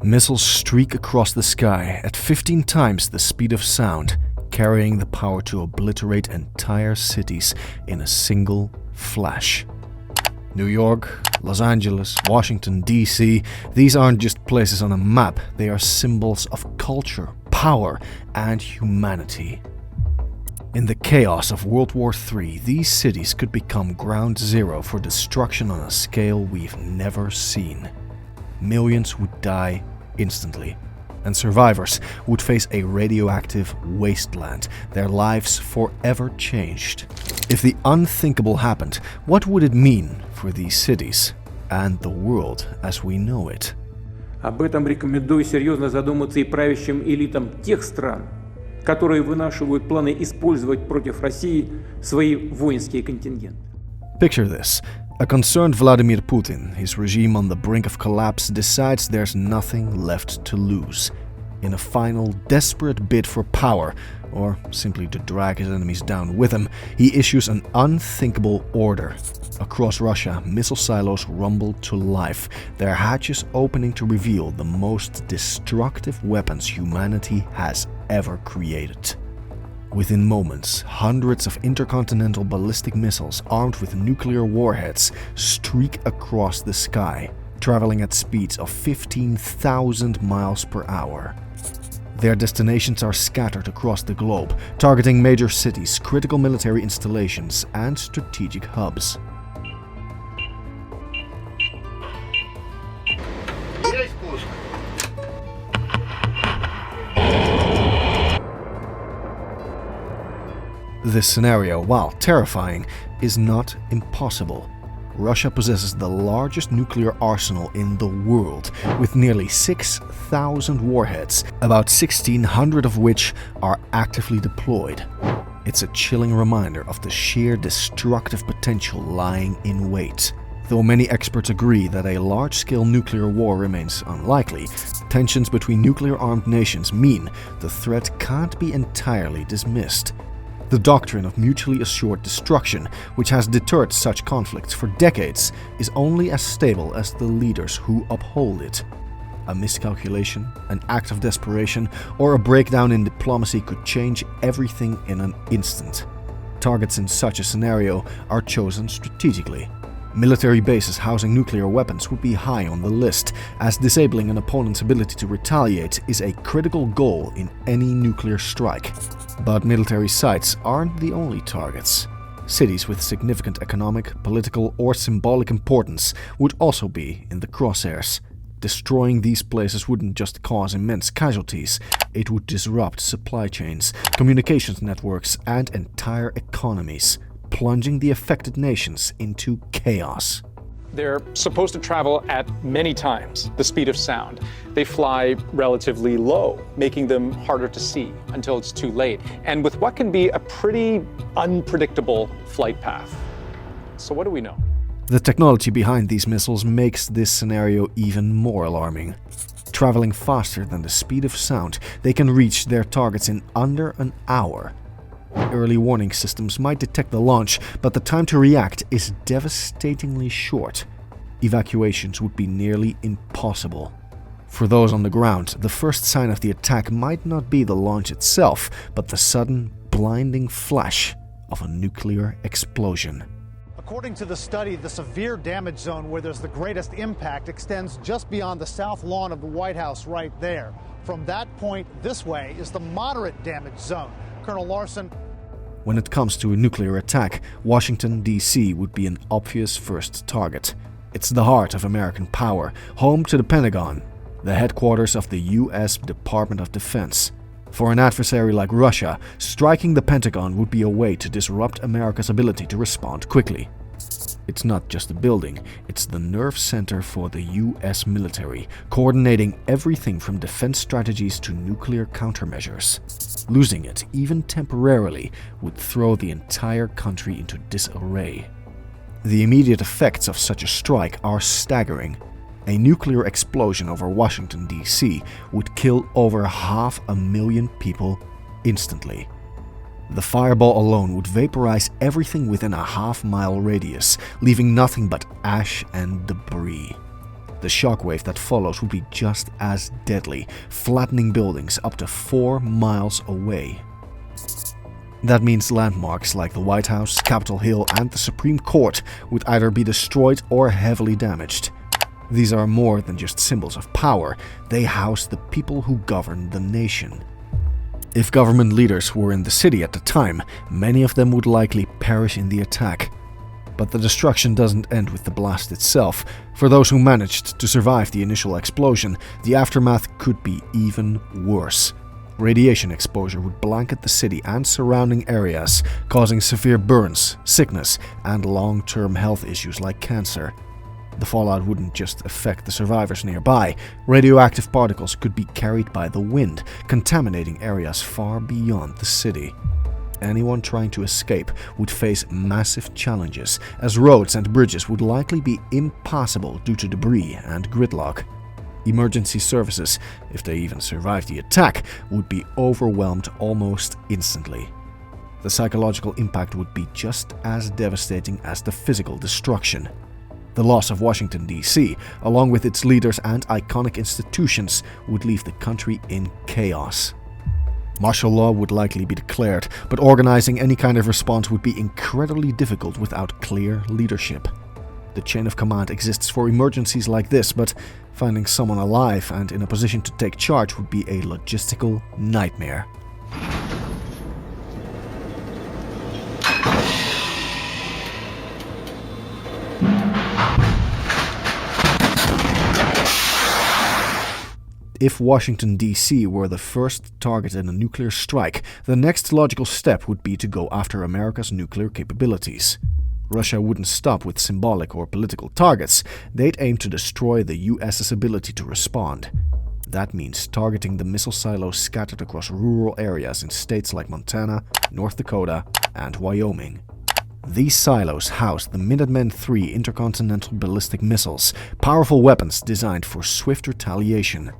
Missiles streak across the sky at 15 times the speed of sound, carrying the power to obliterate entire cities in a single flash. New York, Los Angeles, Washington, D.C., these aren't just places on a map, they are symbols of culture, power, and humanity. In the chaos of World War III, these cities could become ground zero for destruction on a scale we've never seen. Millions would die instantly, and survivors would face a radioactive wasteland, their lives forever changed. If the unthinkable happened, what would it mean for these cities and the world as we know it? Об этом рекомендую серьезно задуматься и правящим элитам тех стран, которые вынашивают планы использовать против России свои воинские контингенты. Picture this. A concerned Vladimir Putin, his regime on the brink of collapse, decides there's nothing left to lose. In a final, desperate bid for power, or simply to drag his enemies down with him, he issues an unthinkable order. Across Russia, missile silos rumble to life, their hatches opening to reveal the most destructive weapons humanity has ever created. Within moments, hundreds of intercontinental ballistic missiles armed with nuclear warheads streak across the sky, traveling at speeds of 15,000 miles per hour. Their destinations are scattered across the globe, targeting major cities, critical military installations, and strategic hubs. This scenario, while terrifying, is not impossible. Russia possesses the largest nuclear arsenal in the world, with nearly 6,000 warheads, about 1,600 of which are actively deployed. It's a chilling reminder of the sheer destructive potential lying in wait. Though many experts agree that a large-scale nuclear war remains unlikely, tensions between nuclear-armed nations mean the threat can't be entirely dismissed. The doctrine of mutually assured destruction, which has deterred such conflicts for decades, is only as stable as the leaders who uphold it. A miscalculation, an act of desperation, or a breakdown in diplomacy could change everything in an instant. Targets in such a scenario are chosen strategically. Military bases housing nuclear weapons would be high on the list, as disabling an opponent's ability to retaliate is a critical goal in any nuclear strike. But military sites aren't the only targets. Cities with significant economic, political, or symbolic importance would also be in the crosshairs. Destroying these places wouldn't just cause immense casualties, it would disrupt supply chains, communications networks, and entire economies, plunging the affected nations into chaos. They're supposed to travel at many times the speed of sound. They fly relatively low, making them harder to see until it's too late, and with what can be a pretty unpredictable flight path. So what do we know? The technology behind these missiles makes this scenario even more alarming. Traveling faster than the speed of sound, they can reach their targets in under an hour. Early warning systems might detect the launch, but the time to react is devastatingly short. Evacuations would be nearly impossible. For those on the ground, the first sign of the attack might not be the launch itself, but the sudden, blinding flash of a nuclear explosion. According to the study, the severe damage zone where there's the greatest impact extends just beyond the south lawn of the White House right there. From that point this way is the moderate damage zone. Colonel Larson. When it comes to a nuclear attack, Washington, D.C. would be an obvious first target. It's the heart of American power, home to the Pentagon, the headquarters of the U.S. Department of Defense. For an adversary like Russia, striking the Pentagon would be a way to disrupt America's ability to respond quickly. It's not just a building, it's the nerve center for the US military, coordinating everything from defense strategies to nuclear countermeasures. Losing it, even temporarily, would throw the entire country into disarray. The immediate effects of such a strike are staggering. A nuclear explosion over Washington, D.C. would kill over 500,000 people instantly. The fireball alone would vaporize everything within a half-mile radius, leaving nothing but ash and debris. The shockwave that follows would be just as deadly, flattening buildings up to 4 miles away. That means landmarks like the White House, Capitol Hill, and the Supreme Court would either be destroyed or heavily damaged. These are more than just symbols of power, they house the people who govern the nation. If government leaders were in the city at the time, many of them would likely perish in the attack. But the destruction doesn't end with the blast itself. For those who managed to survive the initial explosion, the aftermath could be even worse. Radiation exposure would blanket the city and surrounding areas, causing severe burns, sickness, and long-term health issues like cancer. The fallout wouldn't just affect the survivors nearby. Radioactive particles could be carried by the wind, contaminating areas far beyond the city. Anyone trying to escape would face massive challenges, as roads and bridges would likely be impassable due to debris and gridlock. Emergency services, if they even survived the attack, would be overwhelmed almost instantly. The psychological impact would be just as devastating as the physical destruction. The loss of Washington, D.C., along with its leaders and iconic institutions, would leave the country in chaos. Martial law would likely be declared, but organizing any kind of response would be incredibly difficult without clear leadership. The chain of command exists for emergencies like this, but finding someone alive and in a position to take charge would be a logistical nightmare. If Washington, D.C. were the first target in a nuclear strike, the next logical step would be to go after America's nuclear capabilities. Russia wouldn't stop with symbolic or political targets, they'd aim to destroy the US's ability to respond. That means targeting the missile silos scattered across rural areas in states like Montana, North Dakota, and Wyoming. These silos house the Minuteman III intercontinental ballistic missiles, powerful weapons designed for swift retaliation.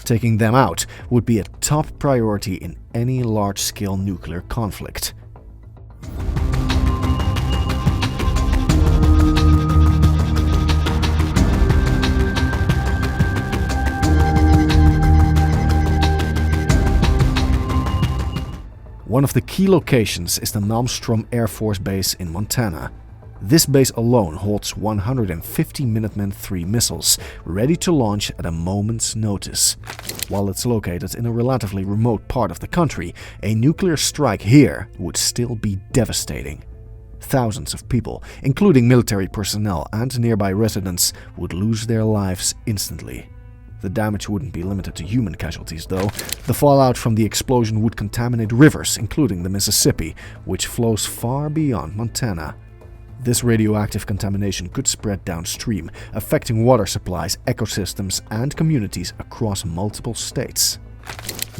Taking them out would be a top priority in any large-scale nuclear conflict. One of the key locations is the Malmstrom Air Force Base in Montana. This base alone holds 150 Minuteman III missiles, ready to launch at a moment's notice. While it's located in a relatively remote part of the country, a nuclear strike here would still be devastating. Thousands of people, including military personnel and nearby residents, would lose their lives instantly. The damage wouldn't be limited to human casualties, though. The fallout from the explosion would contaminate rivers, including the Mississippi, which flows far beyond Montana. This radioactive contamination could spread downstream, affecting water supplies, ecosystems, and communities across multiple states.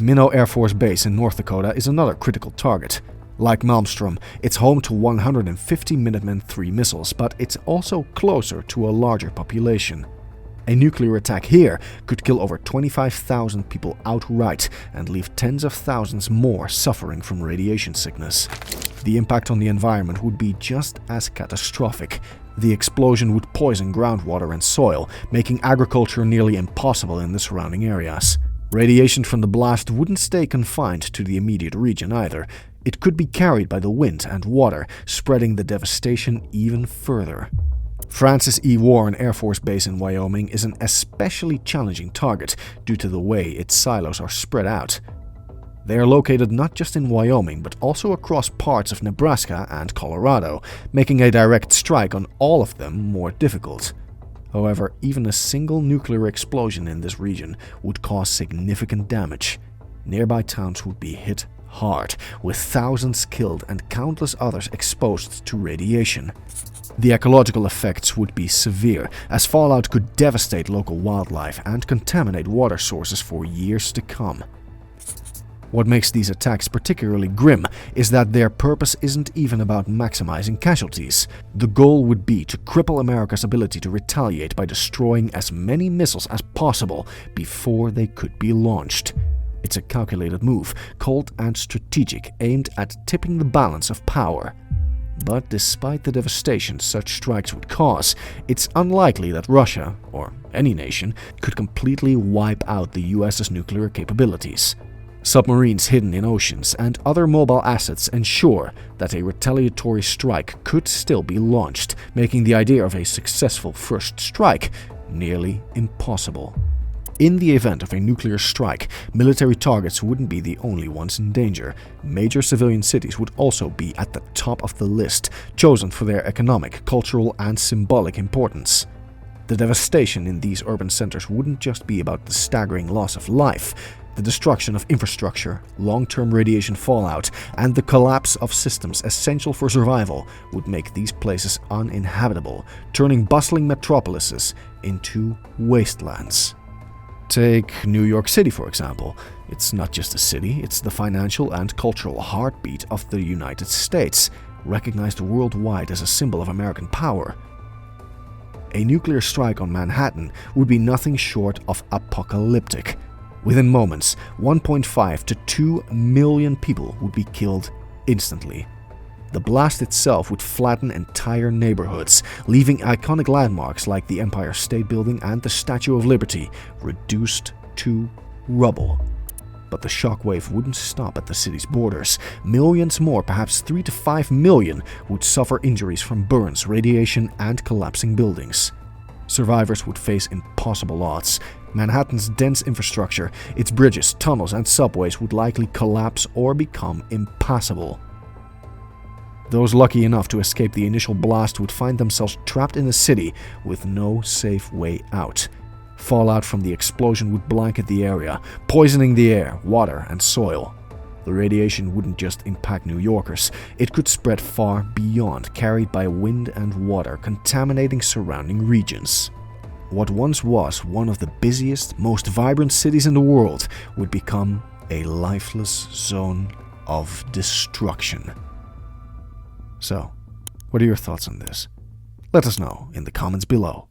Minnow Air Force Base in North Dakota is another critical target. Like Malmstrom, it's home to 150 Minuteman III missiles, but it's also closer to a larger population. A nuclear attack here could kill over 25,000 people outright and leave tens of thousands more suffering from radiation sickness. The impact on the environment would be just as catastrophic. The explosion would poison groundwater and soil, making agriculture nearly impossible in the surrounding areas. Radiation from the blast wouldn't stay confined to the immediate region either. It could be carried by the wind and water, spreading the devastation even further. Francis E. Warren Air Force Base in Wyoming is an especially challenging target due to the way its silos are spread out. They are located not just in Wyoming, but also across parts of Nebraska and Colorado, making a direct strike on all of them more difficult. However, even a single nuclear explosion in this region would cause significant damage. Nearby towns would be hit hard, with thousands killed and countless others exposed to radiation. The ecological effects would be severe, as fallout could devastate local wildlife and contaminate water sources for years to come. What makes these attacks particularly grim is that their purpose isn't even about maximizing casualties. The goal would be to cripple America's ability to retaliate by destroying as many missiles as possible before they could be launched. It's a calculated move, cold and strategic, aimed at tipping the balance of power. But despite the devastation such strikes would cause, it's unlikely that Russia, or any nation, could completely wipe out the US's nuclear capabilities. Submarines hidden in oceans and other mobile assets ensure that a retaliatory strike could still be launched, making the idea of a successful first strike nearly impossible. In the event of a nuclear strike, military targets wouldn't be the only ones in danger. Major civilian cities would also be at the top of the list, chosen for their economic, cultural, and symbolic importance. The devastation in these urban centers wouldn't just be about the staggering loss of life. The destruction of infrastructure, long-term radiation fallout, and the collapse of systems essential for survival would make these places uninhabitable, turning bustling metropolises into wastelands. Take New York City, for example. It's not just a city, it's the financial and cultural heartbeat of the United States, recognized worldwide as a symbol of American power. A nuclear strike on Manhattan would be nothing short of apocalyptic. Within moments, 1.5 to 2 million people would be killed instantly. The blast itself would flatten entire neighborhoods, leaving iconic landmarks like the Empire State Building and the Statue of Liberty reduced to rubble. But the shockwave wouldn't stop at the city's borders. Millions more, perhaps 3 to 5 million, would suffer injuries from burns, radiation, and collapsing buildings. Survivors would face impossible odds. Manhattan's dense infrastructure, its bridges, tunnels, and subways would likely collapse or become impassable. Those lucky enough to escape the initial blast would find themselves trapped in a city with no safe way out. Fallout from the explosion would blanket the area, poisoning the air, water, and soil. The radiation wouldn't just impact New Yorkers, it could spread far beyond, carried by wind and water, contaminating surrounding regions. What once was one of the busiest, most vibrant cities in the world would become a lifeless zone of destruction. So, what are your thoughts on this? Let us know in the comments below.